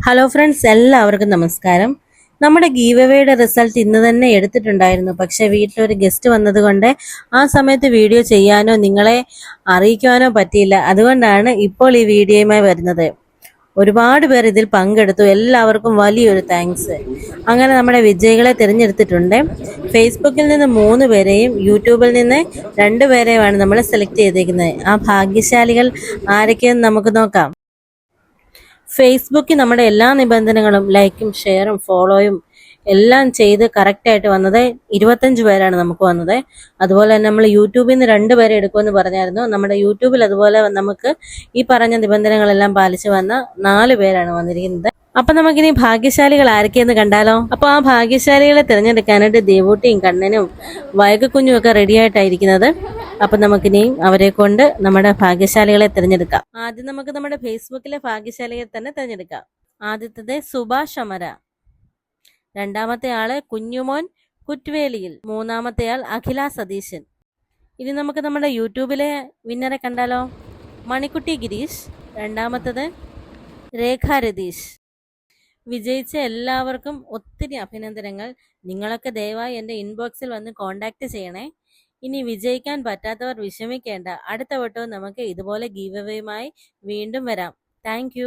Hello friends, എല്ലാവർക്കും നമസ്കാരം. നമ്മുടെ ഗീവവേയുടെ റിസൾട്ട് ഇന്ന് തന്നെ എടുത്തിട്ടുണ്ടായിരുന്നു. പക്ഷെ വീട്ടിലൊരു ഗസ്റ്റ് വന്നതുകൊണ്ട് ആ സമയത്ത് വീഡിയോ ചെയ്യാനോ നിങ്ങളെ അറിയിക്കാനോ പറ്റിയില്ല. അതുകൊണ്ടാണ് ഇപ്പോൾ ഈ വീഡിയോയുമായി വരുന്നത്. ഒരുപാട് പേർ ഇതിൽ പങ്കെടുത്തു. എല്ലാവർക്കും വലിയൊരു താങ്ക്സ്. അങ്ങനെ നമ്മുടെ വിജയികളെ തിരഞ്ഞെടുത്തിട്ടുണ്ട്. ഫേസ്ബുക്കിൽ നിന്ന് 3 പേരെയും യൂട്യൂബിൽ നിന്ന് 2 പേരെയുമാണ് നമ്മൾ സെലക്ട് ചെയ്തിരിക്കുന്നത്. ആ ഭാഗ്യശാലികൾ ആരൊക്കെയെന്ന് നമുക്ക് നോക്കാം. ഫേസ്ബുക്കിൽ നമ്മുടെ എല്ലാ നിബന്ധനകളും ലൈക്കും ഷെയറും ഫോളോയും എല്ലാം ചെയ്ത് കറക്റ്റായിട്ട് വന്നത് 25 പേരാണ് നമുക്ക് വന്നത്. അതുപോലെ തന്നെ നമ്മൾ യൂട്യൂബിൽ നിന്ന് 2 പേരെ എടുക്കുമെന്ന് പറഞ്ഞായിരുന്നു. നമ്മുടെ യൂട്യൂബിൽ അതുപോലെ നമുക്ക് ഈ പറഞ്ഞ നിബന്ധനകളെല്ലാം പാലിച്ച് വന്ന 4 പേരാണ് വന്നിരിക്കുന്നത്. അപ്പൊ നമുക്കിനി ഭാഗ്യശാലികൾ ആരൊക്കെയെന്ന് കണ്ടാലോ. അപ്പൊ ആ ഭാഗ്യശാലികളെ തിരഞ്ഞെടുക്കാനായിട്ട് ദേവൂട്ടിയും കണ്ണനും വയകക്കുഞ്ഞും ഒക്കെ റെഡി ആയിട്ടായിരിക്കുന്നത്. അപ്പൊ നമുക്കിനി അവരെ കൊണ്ട് നമ്മുടെ ഭാഗ്യശാലികളെ തിരഞ്ഞെടുക്കാം. ആദ്യം നമുക്ക് നമ്മുടെ ഫേസ്ബുക്കിലെ ഭാഗ്യശാലിയെ തന്നെ തിരഞ്ഞെടുക്കാം. ആദ്യത്തേത് സുഭാഷ് അമര, രണ്ടാമത്തെ ആള് കുഞ്ഞുമോൻ കുറ്റ്വേലിയിൽ, മൂന്നാമത്തെ ആൾ അഖില സതീശൻ. ഇനി നമുക്ക് നമ്മുടെ യൂട്യൂബിലെ വിന്നറെ കണ്ടാലോ. മണിക്കുട്ടി ഗിരീഷ്, രണ്ടാമത്തത് രേഖ രതീഷ്. വിജയിച്ച എല്ലാവർക്കും ഒത്തിരി അഭിനന്ദനങ്ങൾ. നിങ്ങളൊക്കെ ദയവായി എൻ്റെ ഇൻബോക്സിൽ വന്ന് കോണ്ടാക്ട് ചെയ്യണേ. ഇനി വിജയിക്കാൻ പറ്റാത്തവർ വിഷമിക്കേണ്ട. അടുത്ത വട്ടവും നമുക്ക് ഇതുപോലെ ഗീവ് അവേയുമായി വീണ്ടും വരാം. താങ്ക്